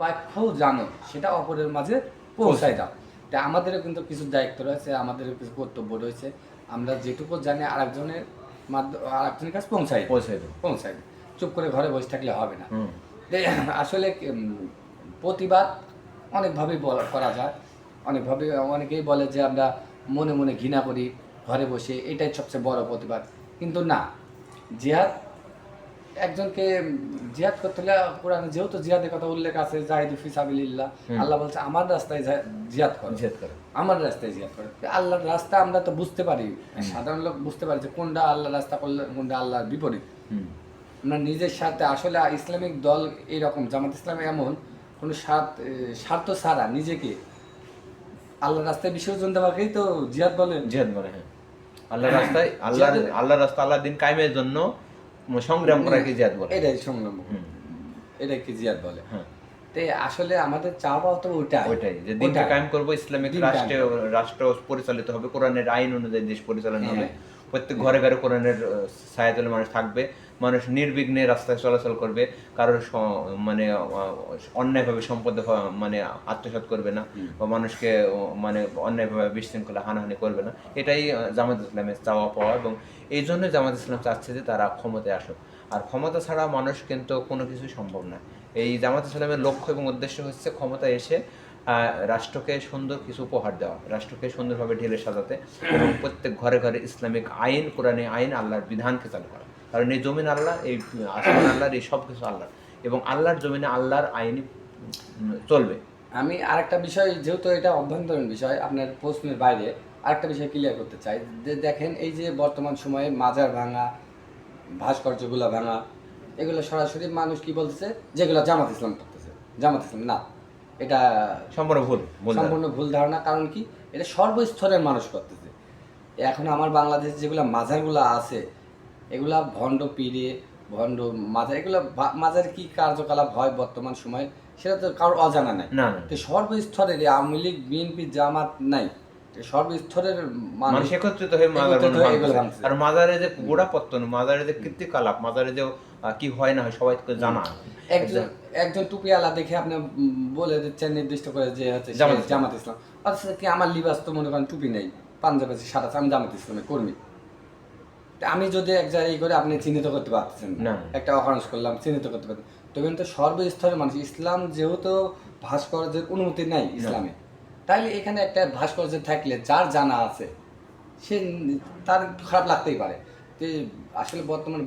বাক্যও জানো সেটা অপরের মাঝে পৌঁছায় দাও। তা আমাদেরও কিন্তু কিছু দায়িত্ব রয়েছে, আমাদেরও কিছু কর্তব্য রয়েছে। আমরা যেটুকু জানি আরেকজনের কাছে পৌঁছাই পৌঁছাই দিই। চুপ করে ঘরে বসে থাকলে হবে না। আসলে প্রতিবাদ অনেকভাবেই করা যায়, অনেকভাবে। অনেকেই বলে যে আমরা মনে মনে ঘৃণা করি ঘরে বসে, এটাই সবচেয়ে বড় প্রতিবাদ। কিন্তু না, জিহাদ একজনকে জিহাদ করতে হলে কোরআনে যেহেতু জিহাদের কথা উল্লেখ আছে, জাহিদু ফি সাবিলিল্লাহ, আল্লাহ বলছে আমার রাস্তায় জিহাদ করো, আমার রাস্তায় জিহাদ করো। আল্লাহর রাস্তা আমরা তো বুঝতে পারি, সাধারণ লোক বুঝতে পারি যে কোনটা আল্লাহর রাস্তা করলে কোনটা আল্লাহর বিপরীত। আমরা নিজের সাথে আসলে ইসলামিক দল এরকম, জামাত ইসলাম এমন কোনো স্বার্থ ছাড়া নিজেকে আল্লাহর রাস্তায় বিসর্জন দেওয়াকেই তো জিহাদ বলে। হ্যাঁ, আল্লাহর রাস্তায় আল্লাহর দিন কায়েমের জন্য সংগ্রাম করাকে জিহাদ বলে। এটাই সংগ্রাম, এটাকে জিহাদ বলে। তাই আসলে আমাদের চাওয়া তো ওইটাই যে দিনটা কায়েম করবো, ইসলামিক রাষ্ট্র পরিচালিত হবে, কোরআনের আইন অনুযায়ী দেশ পরিচালনা হবে, প্রত্যেক ঘরে ঘরে কোরআনের ছায়াতলে মানুষ থাকবে, মানুষ নির্বিঘ্নে রাস্তায় চলাচল করবে, কারোর মানে অন্যায়ভাবে সম্পদ মানে আত্মসাৎ করবে না, বা মানুষকে মানে অন্যায়ভাবে বিশৃঙ্খলা হানাহানি করবে না। এটাই জামাত ইসলামের চাওয়া পাওয়া, এবং এই জন্য জামাত ইসলাম চাচ্ছে যে তারা ক্ষমতায় আসুক। আর ক্ষমতা ছাড়া মানুষ কিন্তু কোনো কিছু সম্ভব না। এই জামাত ইসলামের লক্ষ্য এবং উদ্দেশ্য হচ্ছে ক্ষমতায় এসে রাষ্ট্রকে সুন্দর কিছু উপহার দেওয়া, রাষ্ট্রকে সুন্দরভাবে ঢেলে সাজাতে, এবং প্রত্যেক ঘরে ঘরে ইসলামিক আইন, কোরআনে আইন, আল্লাহর বিধানকে চালু করা। কারণ এই জমিন আল্লাহ, এই আসমান আল্লাহর, এই সব কিছু আল্লাহর, এবং আল্লাহর জমিনে আল্লাহর আইনই চলবে। আমি আরেকটা বিষয়, যেহেতু এটা অভ্যন্তরীণ বিষয়, আপনার প্রশ্নের বাইরে আরেকটা বিষয় ক্লিয়ার করতে চাই। যে দেখেন, এই যে বর্তমান সময়ে মাজার ভাঙা, ভাস্কর্যগুলো ভাঙা, এগুলো সরাসরি মানুষ কি বলতেছে, যেগুলো জামাত ইসলাম করতেছে। জামাত ইসলাম না, এটা সম্পূর্ণ ভুল ধারণা। কারণ কি, এটা সর্বস্তরের মানুষ করতেছে। এখন আমার বাংলাদেশে যেগুলো মাজারগুলো আছে, এগুলা ভণ্ড পীরে, ভণ্ড মাজার, এগুলো মাজার কি কার্যকলাপ হয় বর্তমান সময়ে সেটা তো কারোর অজানা নাই। তো সর্বস্তরের আওয়ামী লীগ, বিএনপি, জামাত নাই, সর্বস্তরের মানুষ একত্রিত হয়ে আর মাজারে যে গোড়াপত্তন, মাজারে যে কীর্তিকলাপ, মাজারে যে কি হয় না হয় সবাইকে জানা। একজন টুপিওয়ালা দেখে আপনি বলে দিচ্ছেন নির্দিষ্ট করে যে হচ্ছে জামাত ইসলাম, অথচ কি আমার লিবাস তো মনে করেন টুপি নেই, পাঞ্জাব আছে, সাদা, আমি জামাত ইসলামের কর্মী। আমি যদি এক জায়গায় করে আপনি চিহ্নিত করতে পারতেছেন না, একটা অকারণ করলাম, চিহ্নিত করতে পারতেন। তবে কিন্তু সর্বস্তরের মানুষ, ইসলাম যেহেতু ভাস্কর্যের অনুমতি নাই ইসলামে, তাইলে এখানে একটা ভাস্কর্য থাকলে যার জানা আছে সে, তার খারাপ লাগতেই পারে। আসলে বর্তমানে